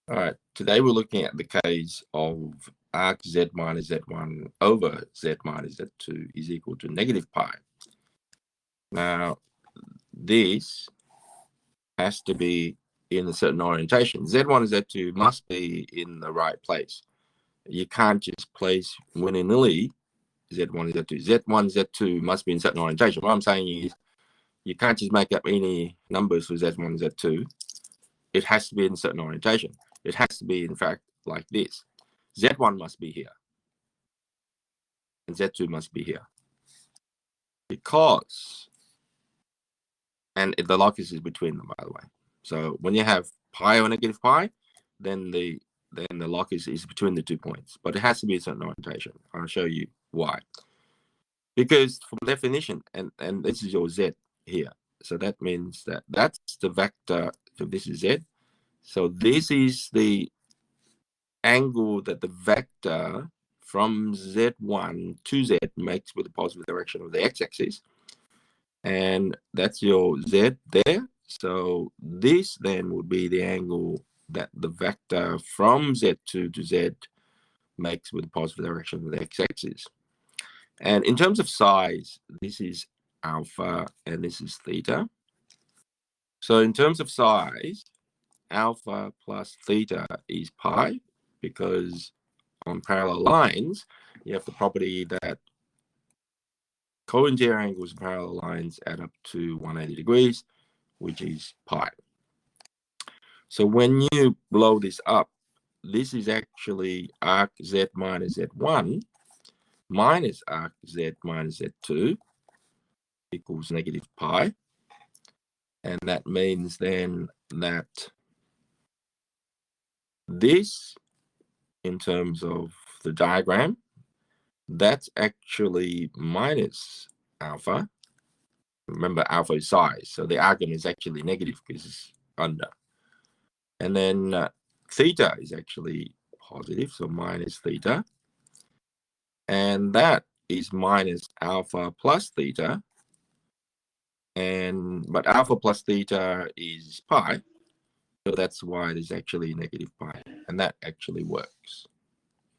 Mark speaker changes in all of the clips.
Speaker 1: All right, today we're looking at the case of arc z minus z1 over z minus z2 is equal to negative pi. Now, this has to be in a certain orientation. Z1 and Z2 must be in the right place. You can't just place willy-nilly Z1 and Z2. Z1, Z2 must be in a certain orientation. What I'm saying is you can't just make up any numbers for Z1 and Z2. It has to be in a certain orientation. It has to be, in fact, like this. Z1 must be here. And Z2 must be here. Because, and the locus is between them, by the way. So when you have pi or negative pi, then the locus is between the 2 points. But it has to be a certain orientation. I'll show you why. Because from definition, and this is your Z here. So that means that that's the vector. So this is Z. So this is the angle that the vector from Z1 to Z makes with the positive direction of the x-axis. And that's your Z there. So this then would be the angle that the vector from Z2 to Z makes with the positive direction of the x-axis. And in terms of size, this is alpha and this is theta. So in terms of size, alpha plus theta is pi, because on parallel lines, you have the property that co-interior angles of parallel lines add up to 180 degrees, which is pi. So when you blow this up, this is actually arc Z minus Z1 minus arc Z minus Z2 equals negative pi. And that means then that this, in terms of the diagram, that's actually minus alpha. Remember, alpha is size, so the argument is actually negative because it's under. And then theta is actually positive, so minus theta. And that is minus alpha plus theta. But alpha plus theta is pi, so that's why it is actually negative pi. And that actually works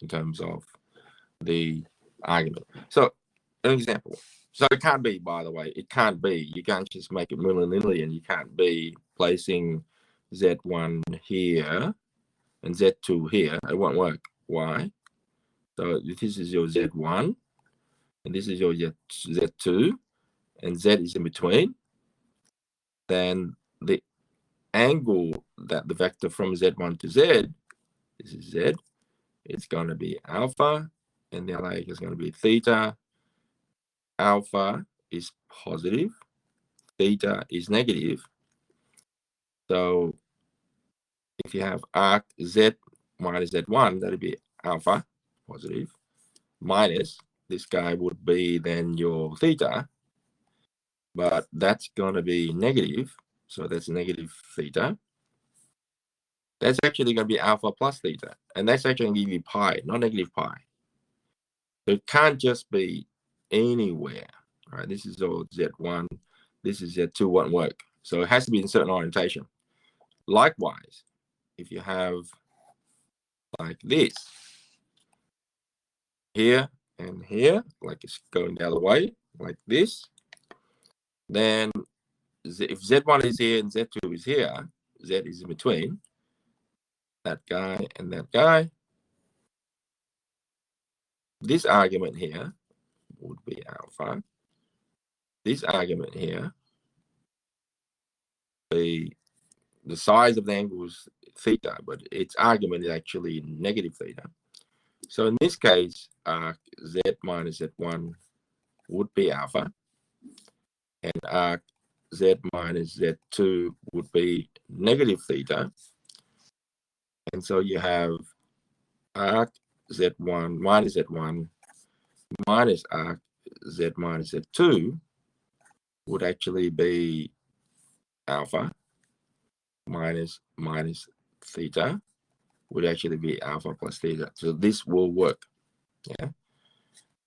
Speaker 1: in terms of the argument. So an example. So it can't be, by the way, it can't be. You can't just make it willy-nilly, and you can't be placing Z1 here and Z2 here. It won't work. Why? So if this is your Z1 and this is your Z2 and Z is in between, then the angle that the vector from Z1 to Z, this is Z, it's going to be alpha, and the other angle is going to be theta. Alpha is positive, theta is negative. So if you have arc Z minus Z1, that'll be alpha, positive, minus this guy would be then your theta, but that's going to be negative. So that's negative theta. That's actually going to be alpha plus theta. And that's actually going to give you pi, not negative pi. So it can't just be anywhere. Right? This is all Z1. This is Z2, won't work. So it has to be in a certain orientation. Likewise, if you have like this, here and here, like it's going the other way, like this, then if Z1 is here and Z2 is here, Z is in between that guy and that guy, this argument here would be alpha. This argument here be the size of the angle is theta, but its argument is actually negative theta. So in this case, arc Z minus Z1 would be alpha, and arc Z minus Z2 would be negative theta. And so you have arc Z1 minus Z1 minus arc Z minus Z2 would actually be alpha minus theta would actually be alpha plus theta. So this will work. Yeah.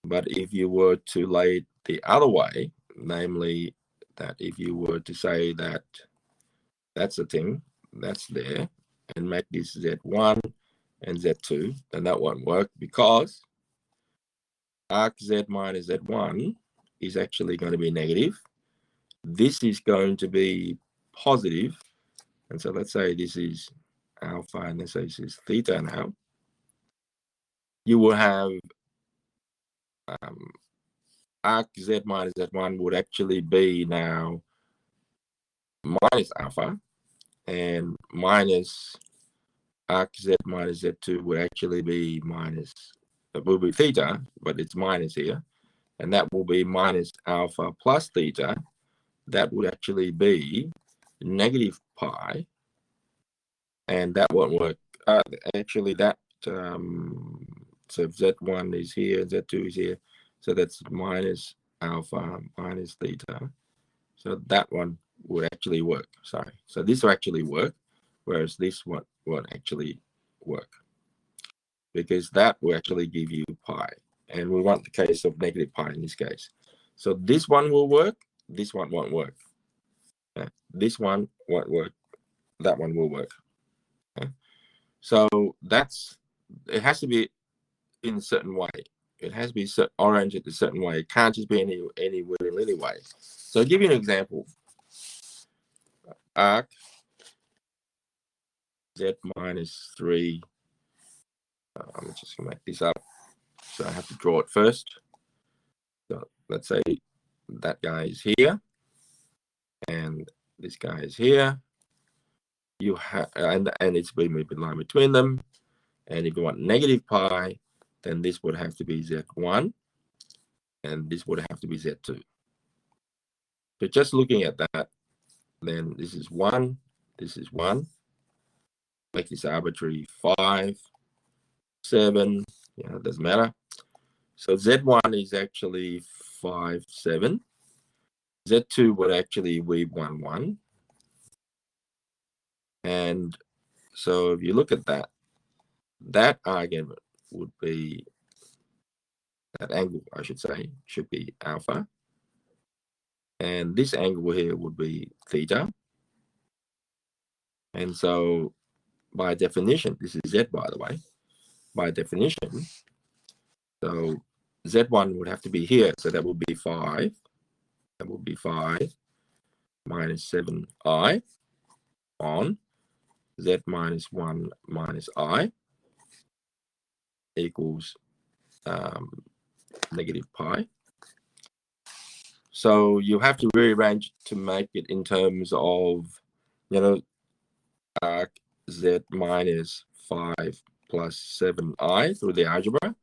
Speaker 1: But if you were to lay it the other way, namely that if you were to say that that's the thing, that's there, and make this Z1 and Z2, then that won't work, because arc Z minus Z1 is actually going to be negative. This is going to be positive. And so let's say this is alpha, and let's say this is theta now. You will have arc Z minus Z1 would actually be now minus alpha, and minus arc Z minus Z2 would actually be minus, it will be theta, but it's minus here. And that will be minus alpha plus theta. That would actually be negative pi. And that won't work. Actually, that, so Z1 is here, Z2 is here. So that's minus alpha minus theta. So that one would actually work. Sorry. So this will actually work, whereas this one won't actually work, because that will actually give you pi. And we want the case of negative pi in this case. So this one will work. This one won't work. This one won't work. That one will work. So it has to be in a certain way. It has to be oriented a certain way. It can't just be any way. So I'll give you an example. Arc Z minus 3. I'm just going to make this up. So I have to draw it first. So let's say that guy is here, and this guy is here. You have, and it's been a line between them. And if you want negative pi, then this would have to be Z1, and this would have to be Z2. So just looking at that, then this is 1, this is 1. Make this arbitrary 5, 7, it doesn't matter. So Z1 is actually 5, 7. Z2 would actually be 1, 1. And so if you look at that, that argument would be, that angle, I should say, should be alpha. And this angle here would be theta. And so by definition, this is Z, by the way, by definition, so Z1 would have to be here. So that would be 5. That would be 5 minus 7i on Z minus 1 minus I equals negative pi. So you have to rearrange to make it in terms of, arc Z minus 5 plus 7i through the algebra.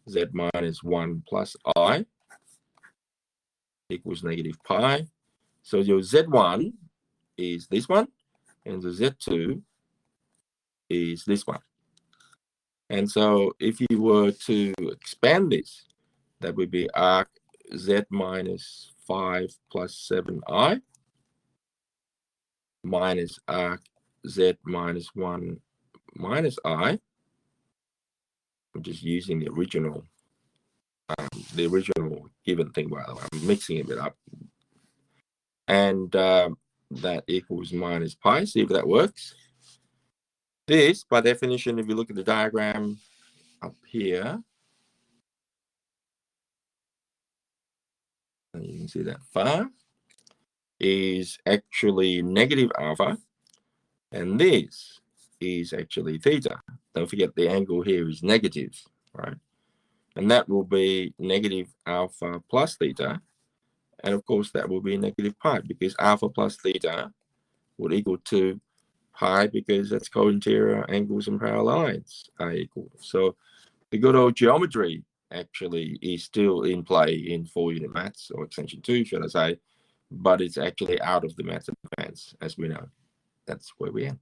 Speaker 1: Z minus 1 plus I equals negative pi. So your Z1 is this one, and the Z2 is this one. And so if you were to expand this, that would be arc Z minus 5 plus 7i minus arc Z minus 1 minus I. I'm just using the original given thing, by the way. I'm mixing it up. And that equals minus pi. See if that works. This, by definition, if you look at the diagram up here, and you can see that far, is actually negative alpha, and this is actually theta. Don't forget the angle here is negative, right? And that will be negative alpha plus theta. And of course, that will be negative pi, because alpha plus theta would equal to pi, because that's co-interior angles and parallel lines are equal. So the good old geometry actually is still in play in 4-unit maths, or extension 2, should I say, but it's actually out of the maths advance, as we know. That's where we are.